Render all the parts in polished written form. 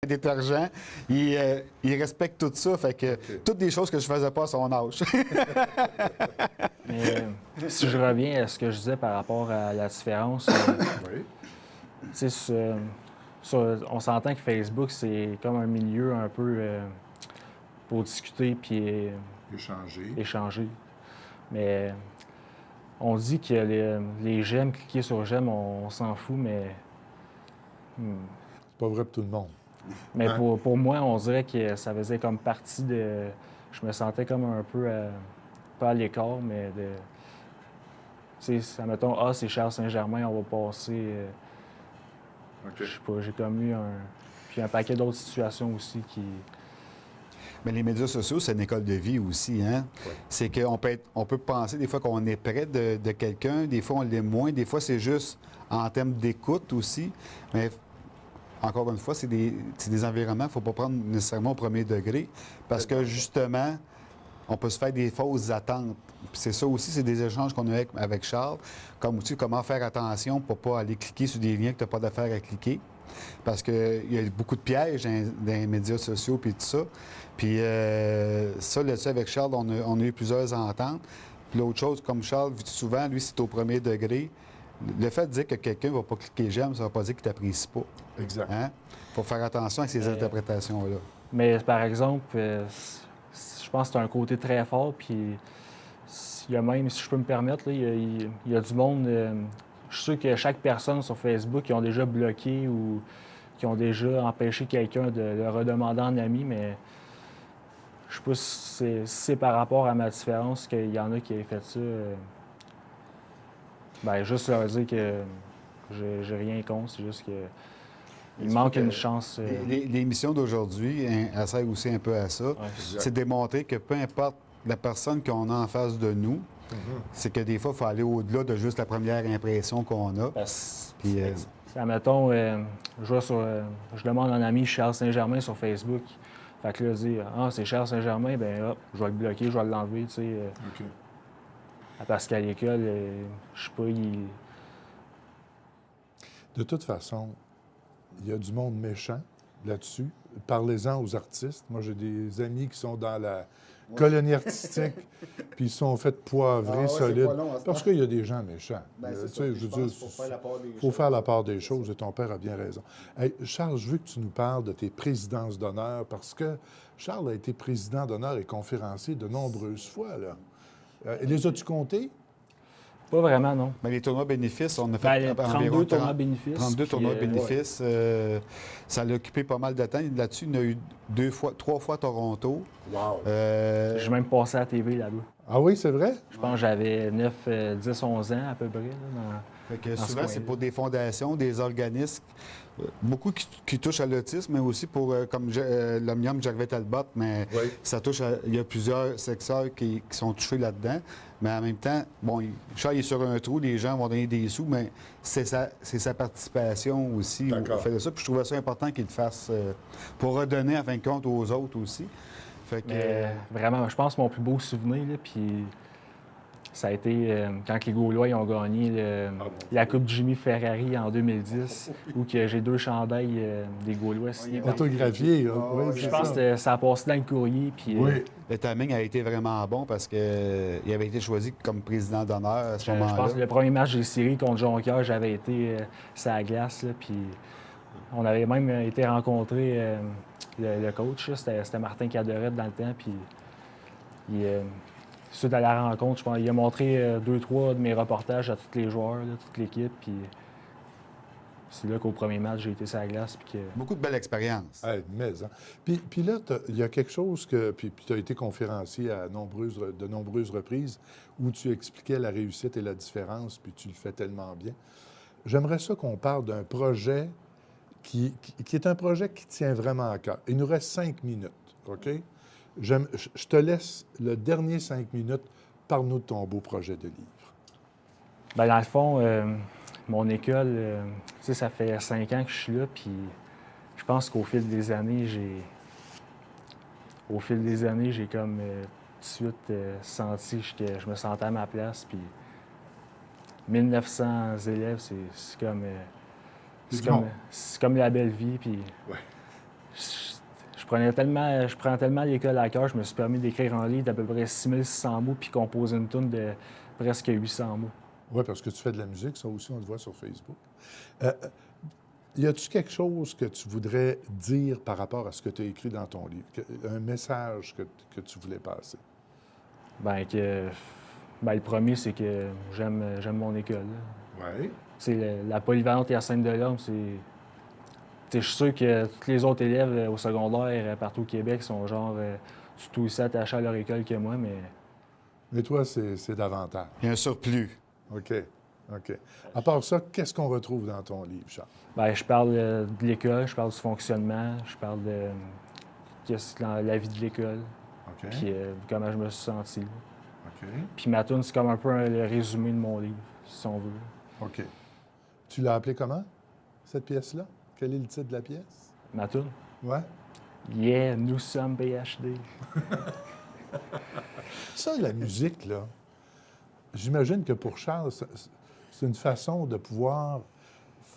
détergent. Il respecte tout ça. Fait que toutes les choses que je faisais pas à son âge. Mais si je reviens à ce que je disais par rapport à la différence, Oui. tu sais, on s'entend que Facebook, c'est comme un milieu un peu pour discuter puis échanger. Mais on dit que les j'aime, cliquer sur j'aime, on s'en fout, mais C'est pas vrai pour tout le monde. mais pour moi, on dirait que ça faisait comme partie de... Je me sentais comme un peu, pas à l'écart, mais de... Tu sais, admettons, c'est Charles Saint-Germain, on va passer... Je sais pas, j'ai comme eu un... Puis un paquet d'autres situations aussi qui... Mais les médias sociaux, c'est une école de vie aussi, hein? Oui. C'est qu'on peut penser des fois qu'on est près de quelqu'un, des fois on l'est moins, des fois c'est juste en termes d'écoute aussi. Mais encore une fois, c'est des environnements qu'il ne faut pas prendre nécessairement au premier degré parce que justement, on peut se faire des fausses attentes. Puis c'est ça aussi, c'est des échanges qu'on a eu avec Charles, comme aussi comment faire attention pour ne pas aller cliquer sur des liens que tu n'as pas d'affaire à cliquer. Parce qu'il y a beaucoup de pièges dans les médias sociaux puis tout ça. Puis ça, là-dessus, avec Charles, on a eu plusieurs ententes. Puis l'autre chose, comme Charles, souvent, lui, c'est au premier degré. Le fait de dire que quelqu'un ne va pas cliquer j'aime, ça ne va pas dire qu'il ne t'apprécie pas. Exact. Il faut faire attention à ces interprétations-là. Mais par exemple, je pense que c'est un côté très fort, puis il y a même, si je peux me permettre, là, il y a du monde... je suis sûr que chaque personne sur Facebook qui ont déjà bloqué ou qui ont déjà empêché quelqu'un de le redemander en ami, mais je sais pas si c'est par rapport à ma différence qu'il y en a qui aient fait ça. Ben, juste leur dire que j'ai rien contre, c'est juste que il manque une chance. L'émission d'aujourd'hui, elle sert aussi un peu à ça. Ouais. C'est démontrer que peu importe la personne qu'on a en face de nous, c'est que des fois, il faut aller au-delà de juste la première impression qu'on a. Puis, admettons, je demande à un ami Charles Saint-Germain sur Facebook. Fait que là, il dit c'est Charles Saint-Germain, ben hop, je vais le bloquer, je vais l'enlever, tu sais. Parce qu'à l'école, je sais pas, De toute façon, il y a du monde méchant là-dessus. Parlez-en aux artistes. Moi, j'ai des amis qui sont dans la colonie artistique, puis ils sont faits poivrer solides. Parce qu'il y a des gens méchants. Il faut faire la part des choses, et ton père a bien raison. Hey, Charles, je veux que tu nous parles de tes présidences d'honneur, parce que Charles a été président d'honneur et conférencier de nombreuses fois, là. Les as-tu comptés? Pas vraiment, non. Mais les tournois bénéfices, on a fait 32 tournois bénéfices. 32 tournois bénéfices. Ça l'a occupé pas mal de temps. Là-dessus, il y en a eu 3 fois Toronto. Wow! J'ai même passé à la TV là-bas. Ah oui, c'est vrai? Je pense que j'avais 9, 10, 11 ans à peu près. Là, Fait que souvent, c'est pour des fondations, des organismes, beaucoup qui touchent à l'autisme, mais aussi pour, comme l'Omnium Gervais Talbot, mais ça touche il y a plusieurs secteurs qui sont touchés là-dedans. Mais en même temps, bon, Charles est sur un trou, les gens vont donner des sous, mais c'est sa participation aussi au fait de ça. Puis je trouvais ça important qu'il le fasse pour redonner, en fin de compte, aux autres aussi. Fait que, vraiment, je pense que mon plus beau souvenir, là, puis ça a été quand les Gaulois ils ont gagné la Coupe Jimmy Ferrari en 2010, où que j'ai 2 chandails des Gaulois signés. Autographié, là. Je pense que ça a passé dans le courrier. Puis, le timing a été vraiment bon parce qu'il avait été choisi comme président d'honneur à ce moment-là. Je pense que le premier match des séries contre Jonquière, j'avais été sur la glace, là, puis on avait même été rencontrer le coach, c'était Martin Cadorette dans le temps, puis suite à la rencontre, je pense, il a montré 2-3 de mes reportages à tous les joueurs, là, toute l'équipe, puis c'est là qu'au premier match, j'ai été sur la glace. Puis que... Beaucoup de belles expériences. Hey, mais, hein. Puis là, il y a quelque chose que... Puis tu as été conférencier à de nombreuses reprises où tu expliquais la réussite et la différence, puis tu le fais tellement bien. J'aimerais ça qu'on parle d'un projet qui est un projet qui tient vraiment à cœur. Il nous reste 5 minutes, OK? Je te laisse le dernier 5 minutes. Parle-nous de ton beau projet de livre. Bien, dans le fond, mon école, tu sais, ça fait 5 ans que je suis là, puis je pense qu'au fil des années, j'ai comme tout de suite senti que je me sentais à ma place, puis 1900 élèves, c'est comme la belle vie, puis je prends tellement l'école à cœur, je me suis permis d'écrire un livre d'à peu près 6600 mots puis composer une tune de presque 800 mots. Oui, parce que tu fais de la musique, ça aussi, on le voit sur Facebook. Euh, y a-tu quelque chose que tu voudrais dire par rapport à ce que tu as écrit dans ton livre? Un message que tu voulais passer? Le premier, c'est que j'aime mon école. Oui. La polyvalente Hyacinthe de l'Orme, je suis sûr que tous les autres élèves au secondaire partout au Québec sont tout aussi attachés à leur école que moi, mais Mais toi, c'est davantage. Il y a un surplus. OK. OK. À part ça, qu'est-ce qu'on retrouve dans ton livre, Charles? je parle de l'école, je parle du fonctionnement, je parle de la vie de l'école, OK. puis comment je me suis senti. OK. Puis ma tune, c'est comme un peu le résumé de mon livre, si on veut. OK. Tu l'as appelé comment, cette pièce-là? Quel est le titre de la pièce? Ma tune? Ouais. Yeah, nous sommes BHD. Ça, la musique, là, j'imagine que pour Charles, c'est une façon de pouvoir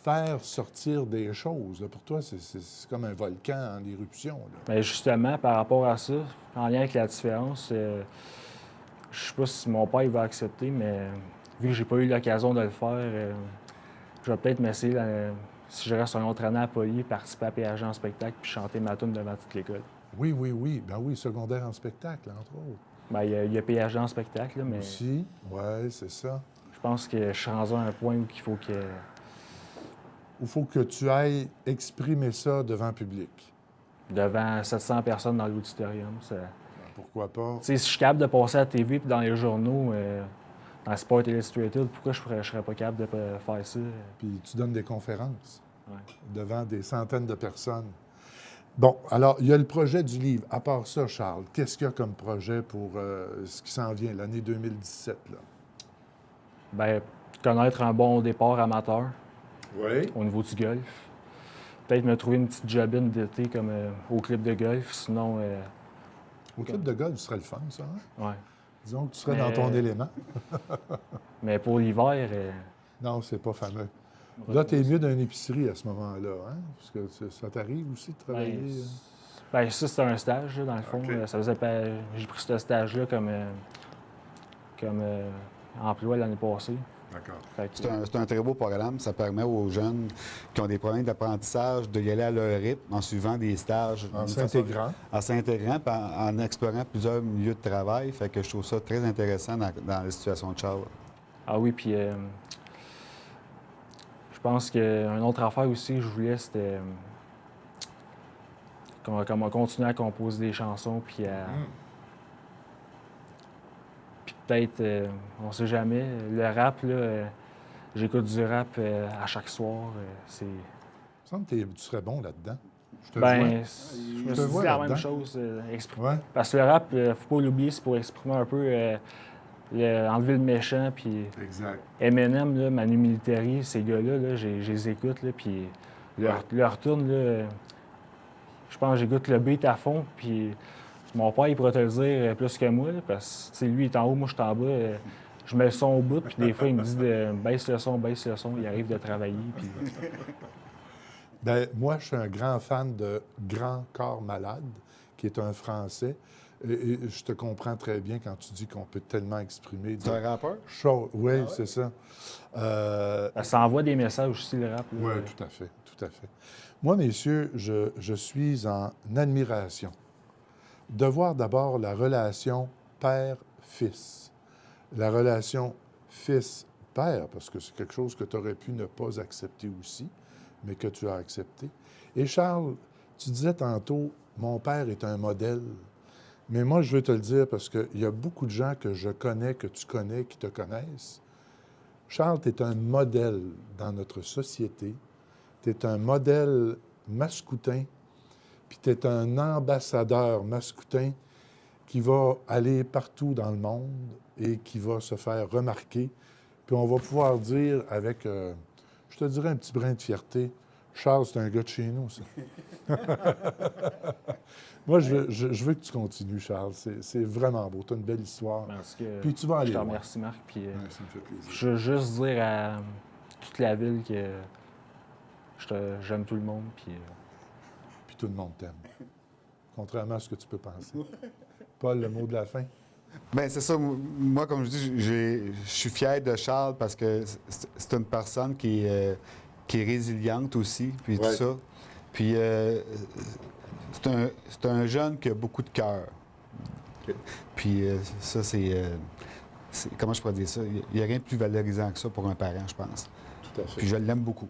faire sortir des choses. Là. Pour toi, c'est comme un volcan en éruption. Là. Bien, justement, par rapport à ça, en lien avec la différence, je sais pas si mon père il va accepter, mais vu que j'ai pas eu l'occasion de le faire, je vais peut-être m'essayer, si je reste une autre année à Poly, participer à PHD en spectacle puis chanter ma tune devant toute l'école. Oui, oui, oui. Ben oui, secondaire en spectacle, entre autres. Bien, il y a PHD en spectacle, là, mais Aussi, oui, c'est ça. je pense que je suis rendu à un point où il faut que... Il faut que tu ailles exprimer ça devant public. Devant 700 personnes dans l'auditorium, ça... Ben, pourquoi pas? Tu sais, si je suis capable de passer à la TV puis dans les journaux, dans Sport Illustrated, pourquoi je serais pas capable de faire ça? Puis tu donnes des conférences Ouais. devant des centaines de personnes. Bon, alors, il y a le projet du livre. À part ça, Charles, qu'est-ce qu'il y a comme projet pour ce qui s'en vient, l'année 2017, là? Bien, connaître un bon départ amateur Oui. au niveau du golf. Peut-être me trouver une petite jobine d'été comme au club de golf, sinon... Au club de golf, ce serait le fun, ça, hein? ouais. Disons que tu serais dans ton élément. Mais pour l'hiver... Non, c'est pas fameux. Là, tu es mieux d'une épicerie à ce moment-là, hein? Parce que ça t'arrive aussi de travailler. Ça, c'était un stage, là, dans le fond. OK. Ça faisait pas... J'ai pris ce stage-là comme emploi l'année passée. D'accord. Fait que, C'est un très beau programme. Ça permet aux jeunes qui ont des problèmes d'apprentissage de y aller à leur rythme en suivant des stages. En d'une façon- s'intégrant. En s'intégrant, puis en explorant plusieurs milieux de travail. Fait que je trouve ça très intéressant dans la situation de Charles. Ah oui, puis je pense qu'une autre affaire aussi que je voulais, c'était qu'on continuer à composer des chansons, puis puis peut-être, on sait jamais, le rap, là, j'écoute du rap à chaque soir. Il me semble que tu serais bon là-dedans. Je te Ben, vois. je me te suis vois dit la là-dedans. même chose. Ouais. Parce que le rap, faut pas l'oublier, c'est pour exprimer un peu, enlever le méchant, puis Exact. Eminem, là, Manu Militari, ces gars-là, là, je les écoute, là, puis leur tune, là, je pense que j'écoute le beat à fond, puis mon père, il pourrait te le dire plus que moi, là, parce que tu sais, lui, il est en haut, moi, je suis en bas. Je mets le son au bout, puis des fois, il me dit de baisse le son, il arrive de travailler, puis... Bien, moi, je suis un grand fan de Grand Corps Malade, qui est un Français. Et je te comprends très bien quand tu dis qu'on peut tellement exprimer C'est un rappeur? choses. Oui, c'est ça. Ça envoie des messages aussi, le rap. là. Oui, tout à fait, tout à fait. Moi, messieurs, je suis en admiration de voir d'abord la relation père-fils, la relation fils-père, parce que c'est quelque chose que tu aurais pu ne pas accepter aussi, mais que tu as accepté. Et Charles, tu disais tantôt, mon père est un modèle. Mais moi, je veux te le dire parce qu'il y a beaucoup de gens que je connais, que tu connais, qui te connaissent. Charles, tu es un modèle dans notre société. Tu es un modèle mascoutin, puis tu es un ambassadeur mascoutin qui va aller partout dans le monde et qui va se faire remarquer. Puis on va pouvoir dire avec, je te dirais un petit brin de fierté, Charles, c'est un gars de chez nous, ça. Moi, je veux que tu continues, Charles. C'est vraiment beau. Tu as une belle histoire. Parce que Puis tu vas aller je te loin. remercie, Marc. Puis, Ouais, ça me fait plaisir. je veux juste dire à toute la ville que j'aime tout le monde. Puis, Puis tout le monde t'aime. contrairement à ce que tu peux penser. Paul, le mot de la fin? Bien, c'est ça. Moi, comme je dis, je suis fier de Charles parce que c'est une personne qui est résiliente aussi, puis tout Ouais. ça. Puis c'est un jeune qui a beaucoup de cœur. OK. Puis ça, comment je pourrais dire ça? Il n'y a rien de plus valorisant que ça pour un parent, je pense. Tout à fait. Puis je l'aime beaucoup.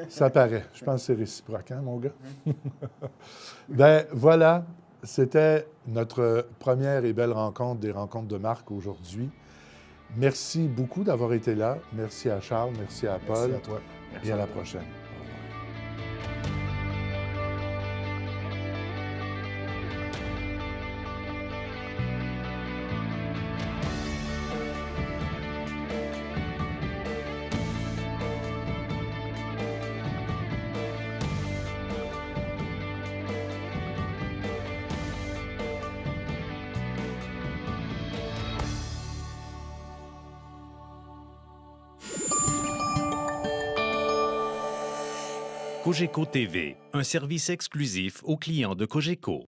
Ça paraît. Je pense que c'est réciproque, hein, mon gars? Ben voilà, c'était notre première et belle rencontre des rencontres de Marc aujourd'hui. Merci beaucoup d'avoir été là. Merci à Charles, merci à Paul. Merci à toi. Et à la prochaine. Cogeco TV, un service exclusif aux clients de Cogeco.